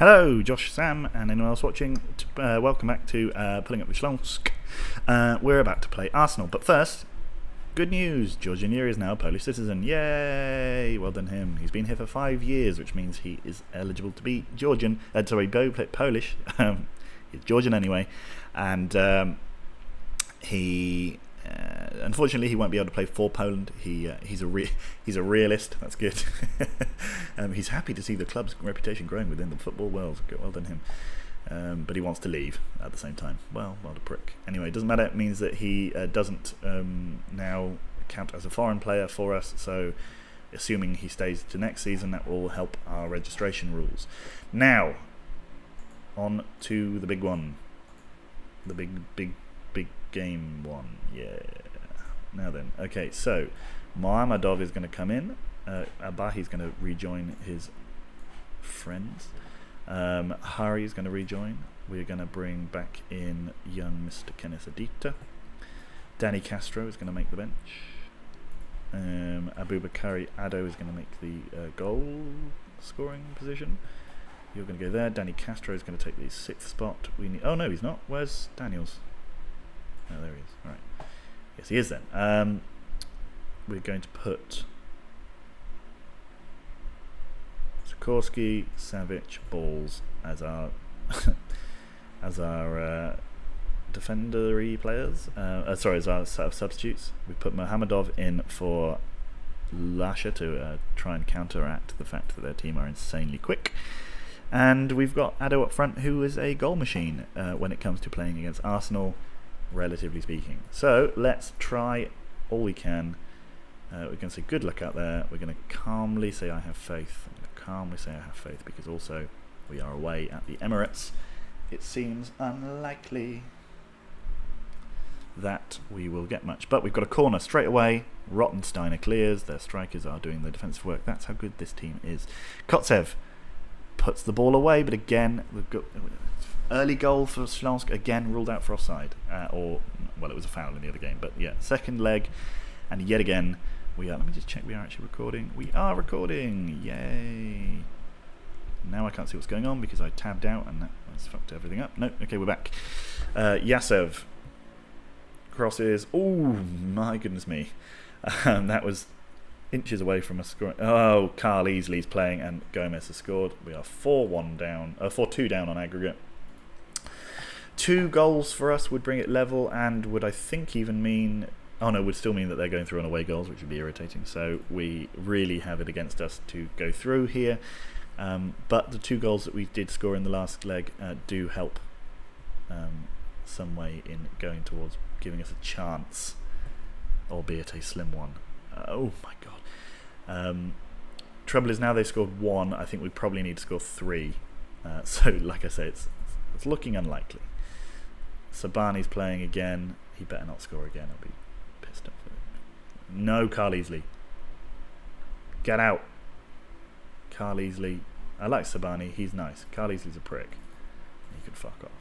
Hello, Josh, Sam, and anyone else watching. Welcome back to Pulling Up with Slask. We're about to play Arsenal, but first, good news. Georgian is now a Polish citizen. Yay! Well done him. He's been here for 5 years, which means he is eligible to be Georgian. Polish. He's Georgian anyway, and he. Unfortunately, he won't be able to play for Poland. He's a realist. That's good. He's happy to see the club's reputation growing within the football world. Well done him. But he wants to leave at the same time. Well, what a prick. Anyway, it doesn't matter. It means that he doesn't now count as a foreign player for us. So, assuming he stays to next season, that will help our registration rules. Now, on to the big one. The big game one. Yeah. Now then. Okay, so Mohamedov is going to come in. Abahi's going to rejoin his friends. Hari is going to rejoin. We're going to bring back in young Mr. Kenneth Adita. Danny Castro is going to make the bench. Abubakari Ado is going to make the goal scoring position. You're going to go there. Danny Castro is going to take the 6th spot. Oh no, he's not. Where's Daniels? Oh, there he is. All right. Yes, he is then. We're going to put Sikorsky, Savic, Balls as our defendery players. As our set of substitutes. We put Mohamedov in for Lasha to try and counteract the fact that their team are insanely quick. And we've got Ado up front, who is a goal machine when it comes to playing against Arsenal, relatively speaking. So let's try all we can. We're going to say good luck out there. We're going to calmly say I have faith. Because also we are away at the Emirates. It seems unlikely that we will get much. But we've got a corner straight away. Rottensteiner clears. Their strikers are doing the defensive work. That's how good this team is. Kotsev puts the ball away, but again, we've got early goal for Slask, again ruled out for offside. It was a foul in the other game, but yeah, second leg, and yet again, let me just check we are actually recording. We are recording, yay! Now I can't see what's going on because I tabbed out and that's fucked everything up. No, okay, we're back. Yasev crosses, oh my goodness me. That was inches away from us scoring. Oh, Carl Easley's playing and Gomez has scored. We are 4-2 down on aggregate. 2 goals for us would bring it level and would I think even mean... Oh no, would still mean that they're going through on away goals, which would be irritating. So we really have it against us to go through here. But the 2 goals that we did score in the last leg do help some way in going towards giving us a chance, albeit a slim one. Oh my god. Trouble is now they've scored 1. I think we probably need to score 3. So like I say, it's looking unlikely. Sabani's playing again. He better not score again. I'll be pissed off with him. No, Carl Easley. Get out. Carl Easley. I like Sabani. He's nice. Carl Easley's a prick. He could fuck off.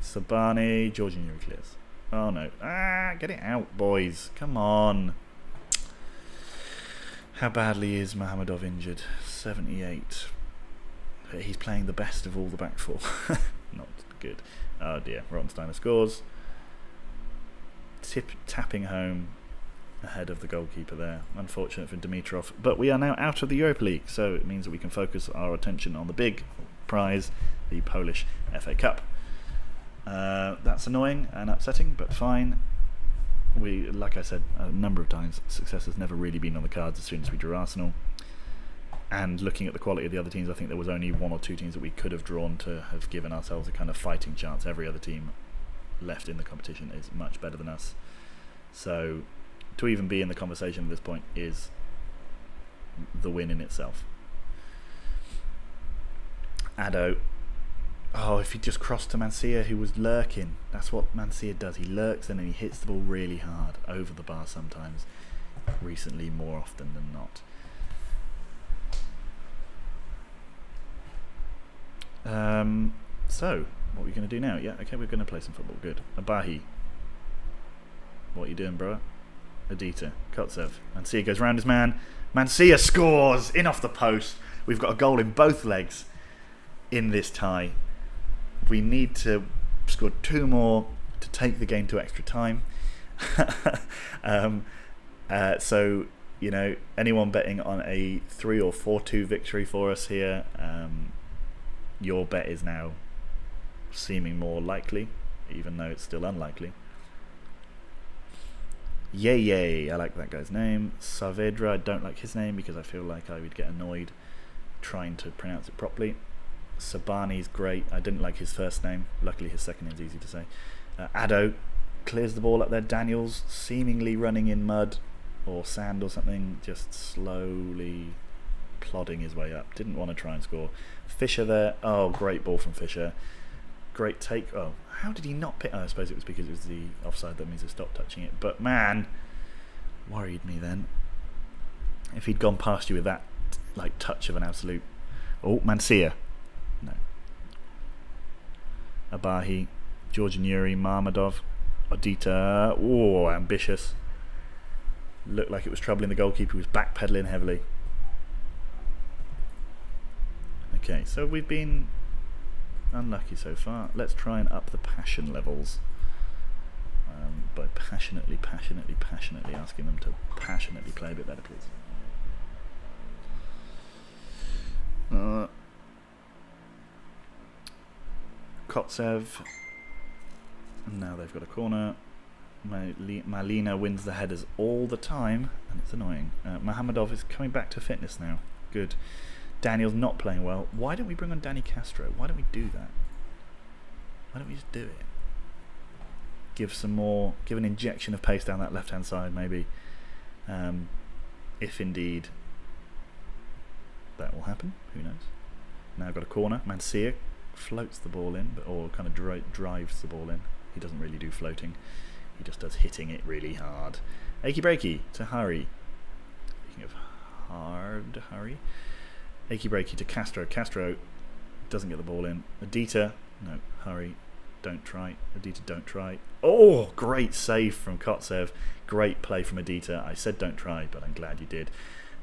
Sabani. Georgian Yuri clears. Oh no. Get it out, boys. Come on. How badly is Mohamedov injured? 78. He's playing the best of all the back 4. Not good. Oh dear. Rottensteiner scores. Tapping home ahead of the goalkeeper there. Unfortunate for Dimitrov. But we are now out of the Europa League, so it means that we can focus our attention on the big prize, the Polish FA Cup. That's annoying and upsetting, but fine. Like I said a number of times, success has never really been on the cards as soon as we drew Arsenal. And looking at the quality of the other teams, I think there was only 1 or 2 teams that we could have drawn to have given ourselves a kind of fighting chance. Every other team left in the competition is much better than us. So to even be in the conversation at this point is the win in itself. Ado. Oh, if he just crossed to Mancia, who was lurking. That's what Mancia does. He lurks and then he hits the ball really hard over the bar sometimes. Recently, more often than not. So, what are we going to do now? Yeah, okay, we're going to play some football. Good. Abahi. What are you doing, bro? Adita. Kotsev. Mancia goes round his man. Mancia scores! In off the post. We've got a goal in both legs in this tie. We need to score 2 more to take the game to extra time. So, you know, anyone betting on a 3 or 4-2 victory for us here, your bet is now seeming more likely, even though it's still unlikely. Yay, I like that guy's name. Saavedra, I don't like his name because I feel like I would get annoyed trying to pronounce it properly. Sabani's great. I didn't like his first name. Luckily his second name's easy to say. Addo clears the ball up there. Daniels seemingly running in mud or sand or something, just slowly plodding his way up. Didn't want to try and score. Fisher there. Oh, great ball from Fisher. Great take. Oh, how did he not pick? Oh, I suppose it was because it was the offside that means he stopped touching it. But man, worried me then. If he'd gone past you with that like touch of an absolute. Oh, Mancia. No. Abahi, Georgian Yuri, Marmadov, Odita. Oh, ambitious. Looked like it was troubling the goalkeeper, who was backpedaling heavily. Okay, so we've been unlucky so far. Let's try and up the passion levels by passionately asking them to passionately play a bit better, please. Kotsev. And now they've got a corner. Malina wins the headers all the time, and it's annoying. Mohamedov is coming back to fitness now. Good. Daniel's not playing well. Why don't we bring on Danny Castro? Why don't we do that? Why don't we just do it? Give an injection of pace down that left-hand side, maybe. If indeed that will happen, who knows? Now got a corner. Mancia floats the ball in, or kind of drives the ball in. He doesn't really do floating. He just does hitting it really hard. Achy breaky to Hurry. Speaking of hard, Hurry. Achy breaky to Castro. Castro doesn't get the ball in. Adita, no, Hurry. Don't try. Adita, don't try. Oh, great save from Kotsev. Great play from Adita. I said don't try, but I'm glad you did.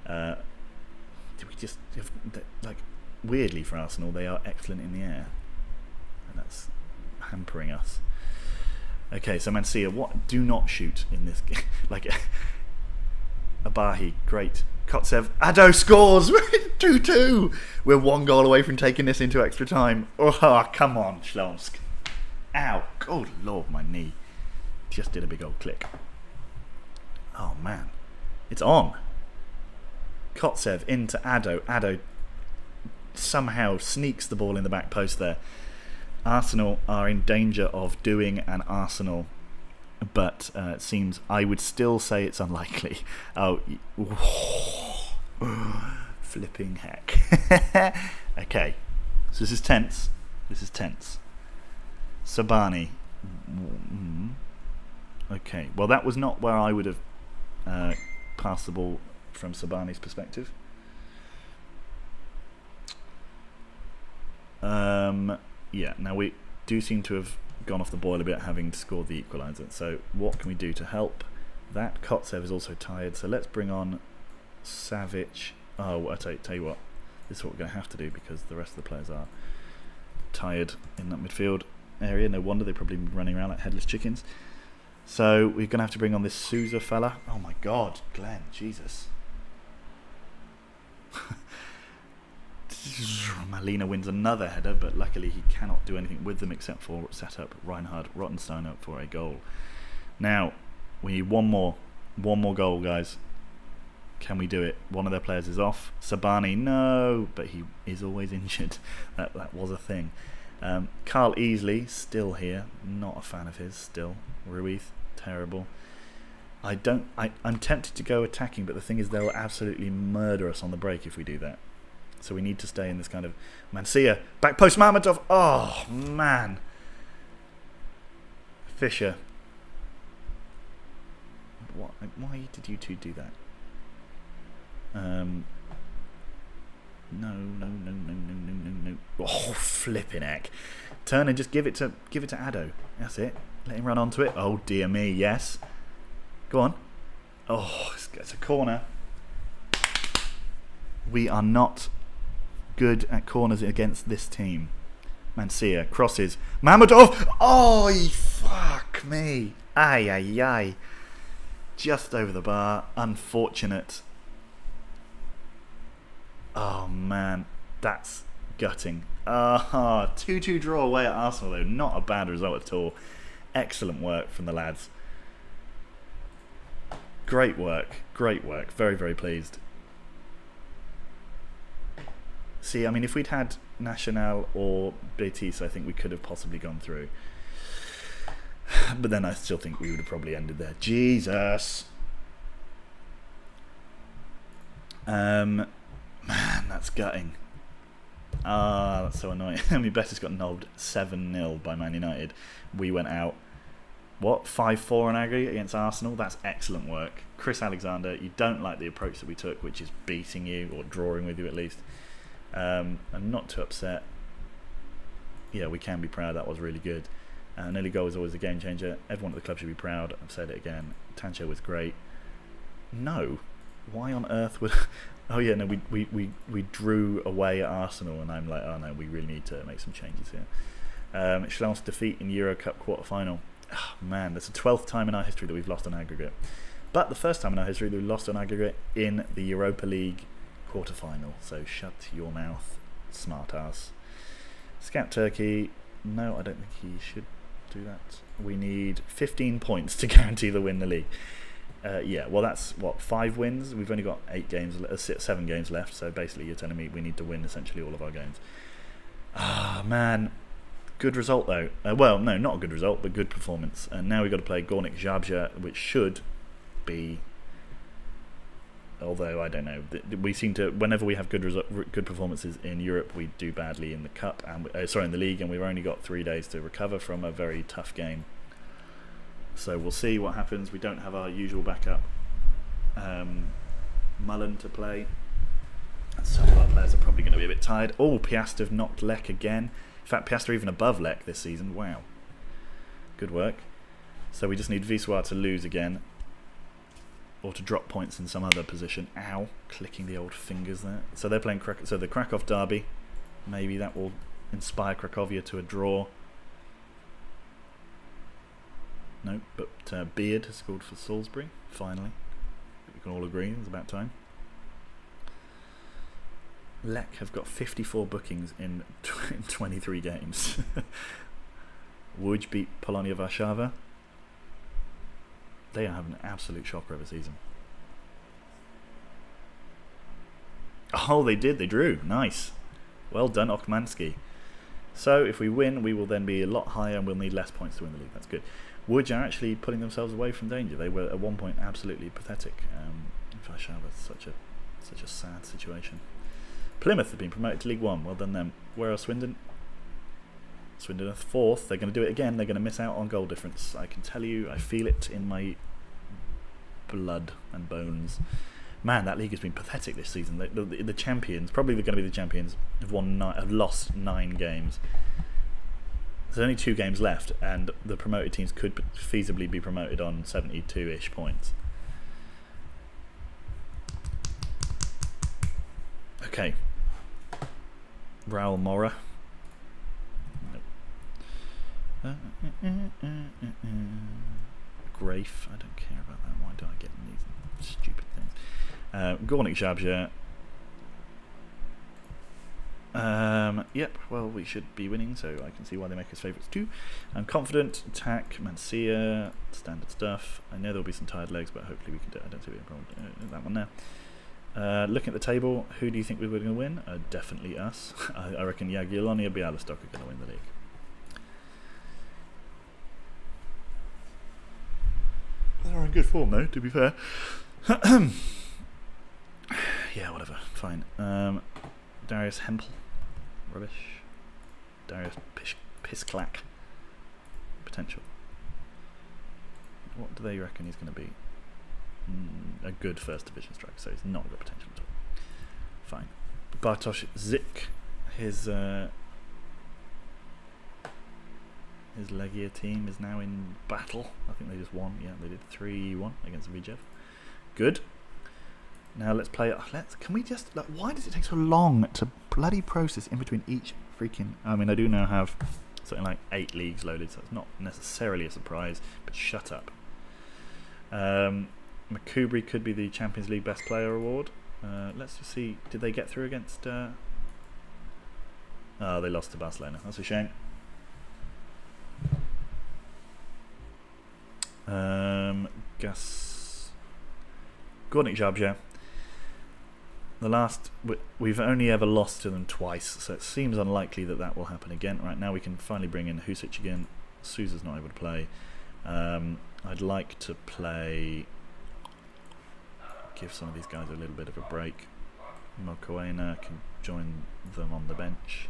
Did we just have, like, weirdly for Arsenal, they are excellent in the air, and that's hampering us. Okay, so Mancia, what? Do not shoot in this game. Like, Abahi, great. Kotsev, Addo scores! 2-2! We're 1 goal away from taking this into extra time. Oh, come on, Slask. Ow. Good lord, my knee. Just did a big old click. Oh, man. It's on. Kotsev into Addo. Addo somehow sneaks the ball in the back post there. Arsenal are in danger of doing an Arsenal, but it seems, I would still say it's unlikely. Oh, flipping heck. Okay, so this is tense. Sabani. Okay, well that was not where I would have passed the ball from Sabani's perspective. Yeah, now we do seem to have gone off the boil a bit, having scored the equaliser. So what can we do to help that? Kotsev is also tired, so let's bring on Savic. Oh, I tell you what, this is what we're going to have to do, because the rest of the players are tired in that midfield area. No wonder they're probably running around like headless chickens. So we're going to have to bring on this Sousa fella. Oh my God, Glenn, Jesus. Malina wins another header, but luckily he cannot do anything with them except for set up Reinhard Rottensteiner for a goal. Now we need one more goal, guys. Can we do it? One of their players is off. Sabani, no, but he is always injured. That was a thing. Carl Easley still here. Not a fan of his still. Ruiz, terrible. I'm tempted to go attacking, but the thing is they'll absolutely murder us on the break if we do that. So we need to stay in this kind of Mancia, back post Marmadov. Oh man, Fisher. What? Why did you two do that? No. Oh, flipping heck! Turn and just give it to Addo. That's it. Let him run onto it. Oh dear me, yes. Go on. Oh, it's a corner. We are not good at corners against this team. Mancia crosses. Mamadov. Oh, fuck me. Ay, ay, ay. Just over the bar. Unfortunate. Oh, man. That's gutting. 2-2 draw away at Arsenal, though. Not a bad result at all. Excellent work from the lads. Great work. Great work. Very, very pleased. See, I mean, if we'd had Nacional or Betis, I think we could have possibly gone through. But then I still think we would have probably ended there. Jesus. Man, that's gutting. That's so annoying. I mean, Betis got knobbed 7-0 by Man United. We went out, 5-4 on aggregate against Arsenal? That's excellent work. Chris Alexander, you don't like the approach that we took, which is beating you, or drawing with you at least. I'm not too upset. Yeah, we can be proud. That was really good. An early goal is always a game changer. Everyone at the club should be proud. I've said it again. Tancho was great. No. Why on earth would... Oh yeah, no, we drew away at Arsenal, and I'm like, oh no, we really need to make some changes here. Slask defeat in Euro Cup quarter-final. Oh, man, that's the 12th time in our history that we've lost on aggregate. But the first time in our history that we lost on aggregate in the Europa League quarter-final. So shut your mouth, smart ass. Scout Turkey. No, I don't think he should do that. We need 15 points to guarantee the win the league. Yeah, well that's, 5 wins? We've only got 7 games left, so basically you're telling me we need to win essentially all of our games. Man. Good result though. Well, no, not a good result, but good performance. And now we've got to play Gornik Zabrze, which should be... Although, I don't know. We seem to, whenever we have good performances in Europe, we do badly in the cup, and in the league, and we've only got 3 days to recover from a very tough game. So we'll see what happens. We don't have our usual backup Mullen to play. Some of our players are probably going to be a bit tired. Oh, Piastov knocked Lek again. In fact, Piastov even above Lek this season. Wow. Good work. So we just need Wisła to lose again, or to drop points in some other position. Ow. Clicking the old fingers there. So they're playing the Krakow derby. Maybe that will inspire Cracovia to a draw. No, but Beard has scored for Salisbury, finally. We can all agree, it's about time. Lek have got 54 bookings in 23 games. Łódź beat Polonia Warszawa. They are having an absolute shocker of a season. Oh, they did, they drew. Nice. Well done, Okmanski. So, if we win, we will then be a lot higher and we'll need less points to win the league. That's good. Łódź are actually putting themselves away from danger. They were at one point absolutely pathetic. Warszawa, such a sad situation. Plymouth have been promoted to League One. Well done them. Where are Swindon? Swindon are 4th. They're going to do it again. They're going to miss out on goal difference. I can tell you, I feel it in my blood and bones. Man, that league has been pathetic this season. The champions, probably they're going to be the champions, have lost 9 games. There's only 2 games left, and the promoted teams could feasibly be promoted on 72-ish points. Okay. Raul Mora. Nope. Grafe. I don't care about that. Why do I get these stupid things? Gornik Zabrze. Yep, well, we should be winning, so I can see why they make us favourites too. I'm confident. Attack, Mancia, standard stuff. I know there'll be some tired legs, but hopefully we can do it. I don't see a problem with that one now. Looking at the table, who do you think we're going to win? Definitely us. I reckon Jagiellonian and Bialystok are going to win the league. They're in good form though, to be fair. Yeah, whatever, fine. Darius Hempel. Rubbish. Darius Pisklack. Potential. What do they reckon he's going to be? A good first division striker, so he's not got potential at all. Fine. Bartosz Zik, his Legia team is now in battle. I think they just won. Yeah, they did 3-1 against Vidzew. Good. Now let's play. Can we just? Why does it take so long to bloody process in between each freaking... I mean, I do now have something like 8 leagues loaded, so it's not necessarily a surprise, but shut up. Makubri could be the Champions League Best Player award. Let's just see, did they get through against... Oh, they lost to Barcelona. That's a shame. Gornik Zabrze. The last... We've only ever lost to them twice, so it seems unlikely that that will happen again. Right, now we can finally bring in Husic again. Sousa's not able to play. I'd like to play... Give some of these guys a little bit of a break. Mokoena can join them on the bench.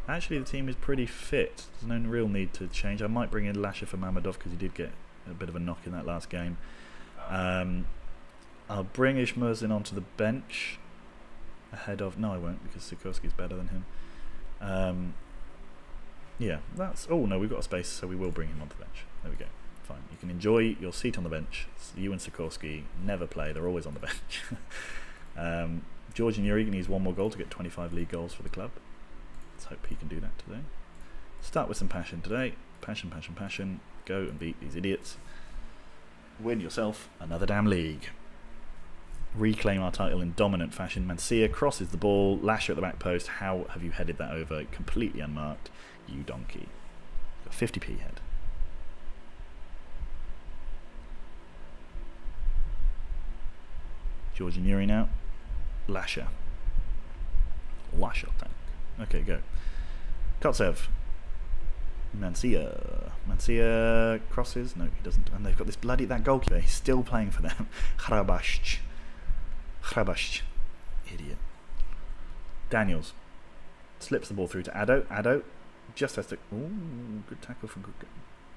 Actually, the team is pretty fit. There's no real need to change. I might bring in Lasher for Mamadov because he did get a bit of a knock in that last game. I'll bring Ishmurzin onto the bench ahead of... No, I won't, because Sikorski's better than him. Yeah, that's... Oh, no, we've got a space, so we will bring him onto the bench. There we go. Fine. You can enjoy your seat on the bench. You and Sikorski never play. They're always on the bench. Georgian Yuri needs one more goal to get 25 league goals for the club. Let's hope he can do that today. Start with some passion today. Passion, passion, passion. Go and beat these idiots. Win yourself another damn league. Reclaim our title in dominant fashion. Mancia crosses the ball. Lasher at the back post. How have you headed that over? Completely unmarked. You donkey. Got 50p head. Georgian Yuri now. Lasher. Lasher tank. Okay, go. Kotsev. Mancia crosses. No, he doesn't. And they've got this bloody... That goalkeeper, he's still playing for them. Hrabashch. Idiot. Daniels. Slips the ball through to Addo. Addo just has to... Ooh, good tackle from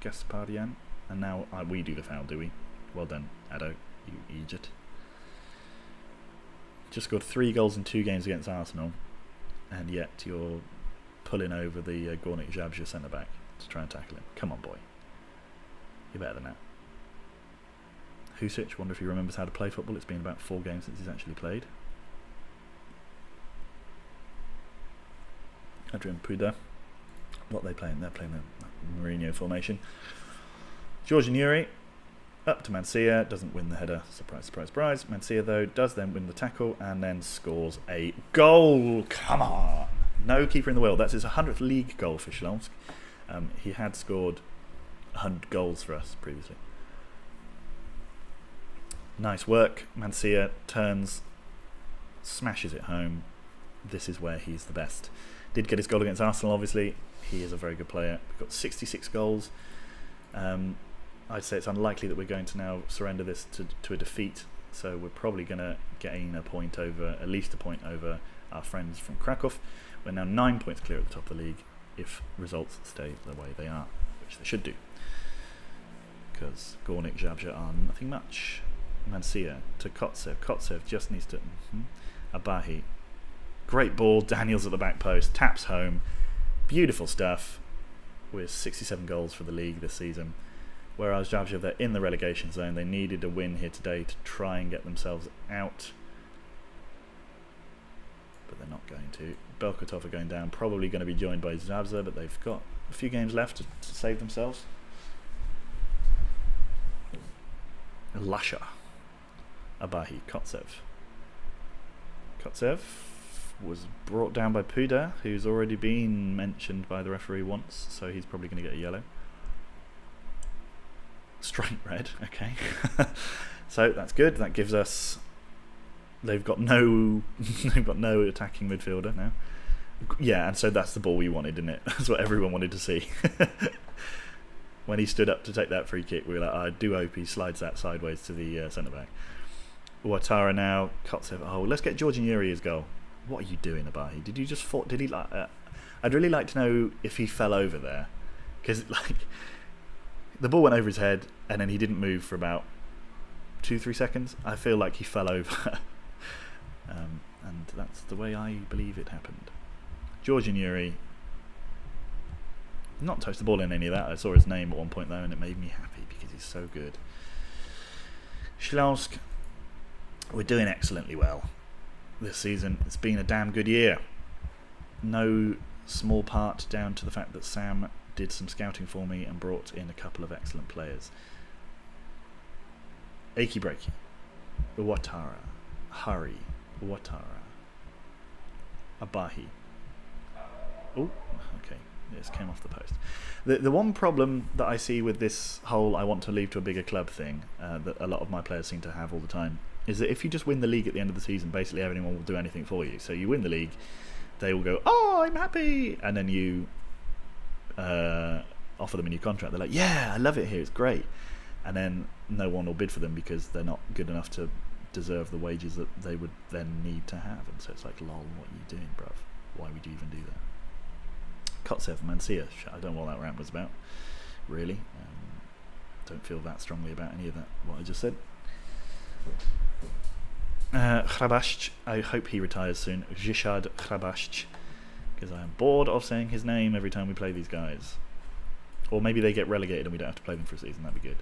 Gasparian. And now we do the foul, do we? Well done, Addo. You idiot. Just scored 3 goals in 2 games against Arsenal. And yet you're pulling over the Gornik Zabrze centre-back to try and tackle him. Come on, boy. You're better than that. Husic, wonder if he remembers how to play football. It's been about 4 games since he's actually played. Adrian Puda. What are they playing? They're playing the Mourinho formation. Georgian Yuri. Up to Mancia, doesn't win the header, surprise, surprise, surprise. Mancia, though, does then win the tackle and then scores a goal. Come on! No keeper in the world. That's his 100th league goal for Slask. He had scored 100 goals for us previously. Nice work. Mancia turns, smashes it home. This is where he's the best. Did get his goal against Arsenal, obviously. He is a very good player. We've got 66 goals. I'd say it's unlikely that we're going to now surrender this to a defeat, so we're probably going to gain a point over, at least a point over our friends from Krakow. We're now 9 points clear at the top of the league if results stay the way they are, which they should do, because Gornik Zabrze are nothing much. Mancia to Kotsev. Kotsev just needs to... Abahi. Great ball. Daniels at the back post. Taps home. Beautiful stuff. With 67 goals for the league this season. Whereas Zabrze, they're in the relegation zone. They needed a win here today to try and get themselves out. But they're not going to. Belkotov are going down. Probably going to be joined by Zabrze, but they've got a few games left to save themselves. Lasha. Abahi. Kotsev. Kotsev was brought down by Puda, who's already been mentioned by the referee once, so he's probably going to get a yellow. Straight red, okay. So that's good. That gives us... They've got no attacking midfielder now. Yeah, and so that's the ball we wanted, isn't it? That's what everyone wanted to see. When he stood up to take that free kick, we were like, I do hope he slides that sideways to the centre-back. Ouattara now. Kotsev. Oh, let's get Georgian Yuri his goal. What are you doing, Abahi? Did you just fall? Did he like? I'd really like to know if he fell over there, because like the ball went over his head and then he didn't move for about 2-3 seconds. I feel like he fell over, and that's the way I believe it happened. Georgian Yuri. Not touched the ball in any of that. I saw his name at one point though, and it made me happy because he's so good. Slask. We're doing excellently well this season. It's been a damn good year. no small part down to the fact that Sam did some scouting for me and brought in a couple of excellent players. Achy Breaky, Uwatara, Hari, Uwatara, Abahi. Oh, okay, this came off the post. The one problem that I see with this whole I want to leave to a bigger club thing, that a lot of my players seem to have all the time, is that if you just win the league at the end of the season, basically anyone will do anything for you. So you win the league, they will go, oh, I'm happy, and then you offer them a new contract. They're like, yeah, I love it here, it's great. And then no one will bid for them because they're not good enough to deserve the wages that they would then need to have. And so it's like, lol, what are you doing, bruv? Why would you even do that? Kotsev, Mancia, I don't know what that rant was about, really. Don't feel that strongly about any of that, what I just said. Hrabashch, I hope he retires soon. Zhishad Hrabashch, because I am bored of saying his name every time we play these guys. Or maybe they get relegated and we don't have to play them for a season, that'd be good.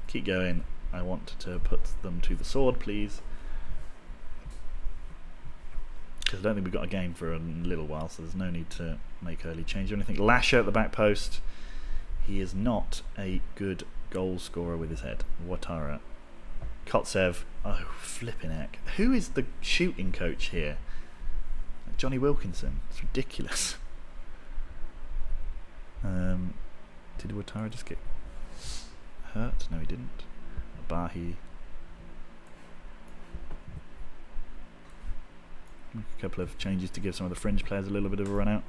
Keep going. I want to put them to the sword, please. Because I don't think we've got a game for a little while, so there's no need to make early change or anything. Lasher at the back post. He is not a good goal scorer with his head. Watara. Kotsev. Oh, flipping heck. Who is the shooting coach here? Johnny Wilkinson. It's ridiculous. Did Watara just get hurt? No, he didn't. Abahi. A couple of changes to give some of the fringe players a little bit of a run out.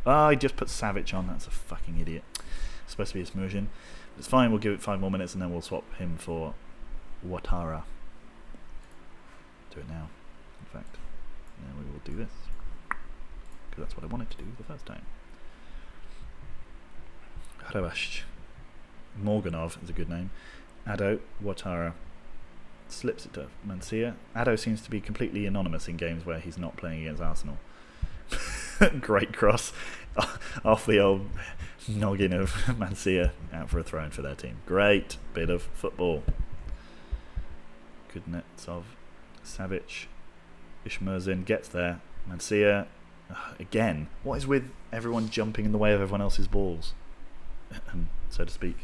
Oh, he just put Savic on. That's a fucking idiot. It's supposed to be a smooshing. It's fine, we'll give it 5 more minutes and then we'll swap him for Watara. Do it now, in fact. Now we will do this. Because that's what I wanted to do the first time. Hrabash. Morganov is a good name. Ado, Watara. Slips it to Mancia. Ado seems to be completely anonymous in games where he's not playing against Arsenal. Great cross off the old noggin of Mancia, out for a throw-in for their team. Great bit of football. Kuznetsov, Savic, Ishmurzin gets there. Mancia, again, what is with everyone jumping in the way of everyone else's balls? So to speak.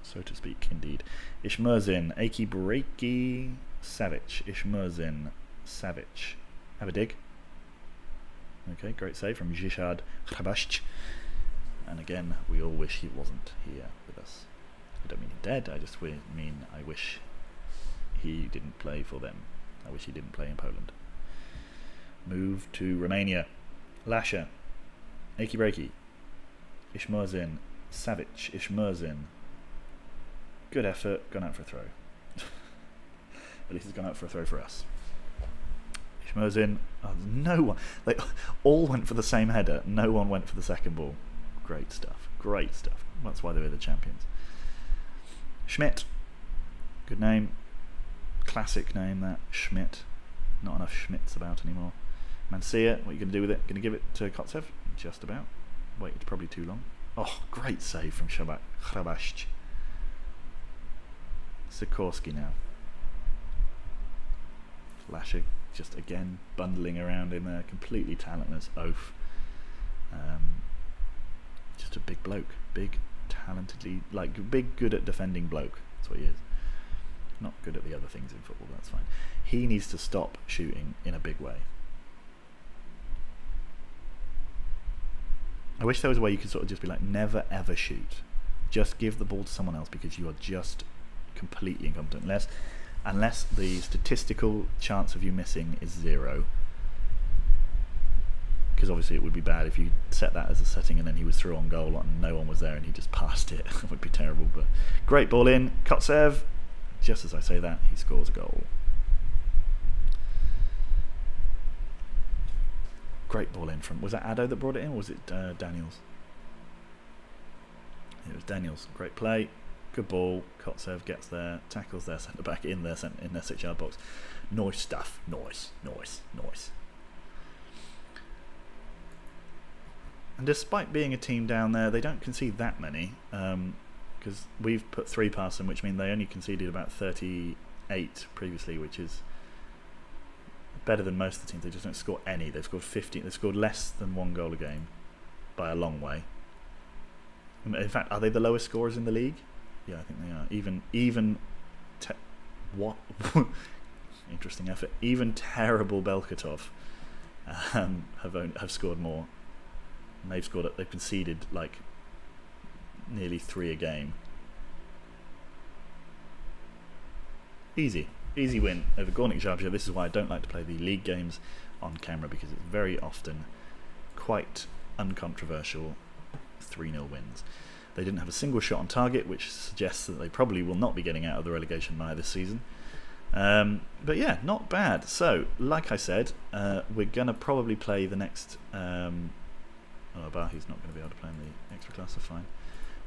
So to speak, indeed. Ishmurzin, Achy Breaky, Savic. Ishmurzin, Savic. Have a dig. Okay, great save from Zhishad Hrabashch. And again, we all wish he wasn't here with us. I don't mean he's dead, I just mean I wish he didn't play for them. I wish he didn't play in Poland. Move to Romania. Lasher, Achy Breaky, Ishmurzin, Savic, Ishmurzin. Good effort, gone out for a throw. At least it's gone out for a throw for us. Ishmurzin, no one, they all went for the same header, no one went for the second ball. Great stuff, great stuff. That's why they were the champions. Schmidt, good name, classic name that, Schmidt. Not enough Schmidts about anymore. Mancia, what are you going to do with it? Going to give it to Kotsev? Just about. Waited probably too long. Oh, great save from Hrabashch. Sikorsky now. Lasher just again bundling around in there, completely talentless oaf. Just a big bloke, big, talentedly, like big, good at defending bloke. That's what he is. Not good at the other things in football. That's fine. He needs to stop shooting in a big way. I wish there was a way you could sort of just be like, never ever shoot. Just give the ball to someone else because you are just completely incompetent. Unless the statistical chance of you missing is 0. Because obviously it would be bad if you set that as a setting and then he was through on goal and no one was there and he just passed it. It would be terrible. But great ball in. Kotsev. Just as I say that, he scores a goal. Great ball in from... Was that Ado that brought it in or was it Daniels? It was Daniels. Great play. Good ball. Kotsev gets there, tackles their centre back in their 6-yard box. Nice stuff. Nice. And despite being a team down there, they don't concede that many, because we've put 3 past them, which means they only conceded about 38 previously, which is better than most of the teams. They just don't score any. They've scored 15. They've scored less than 1 goal a game by a long way. In fact, are they the lowest scorers in the league? Yeah, I think they are. What? Interesting effort. Even terrible Belkatov have scored more. And they've conceded like nearly 3 a game. Easy win over Gornik Zabrze. This is why I don't like to play the league games on camera, because it's very often quite uncontroversial 3-0 wins. They didn't have a single shot on target, which suggests that they probably will not be getting out of the relegation mire this season. But yeah, not bad. So, like I said, we're going to probably play the next... Abahi's not going to be able to play in the extra class, so fine.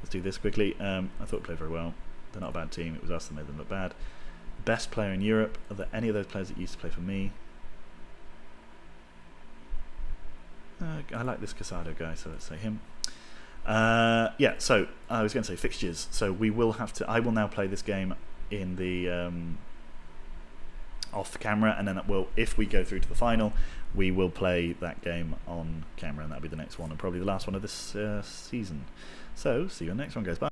Let's do this quickly. I thought we played very well. They're not a bad team. It was us that made them look bad. Best player in Europe. Are there any of those players that used to play for me? I like this Casado guy, so let's say him. Yeah, so I was going to say fixtures. So we will have to. I will now play this game in the off the camera, and then if we go through to the final, we will play that game on camera, and that'll be the next one, and probably the last one of this season. So see you on the next one, guys. Bye.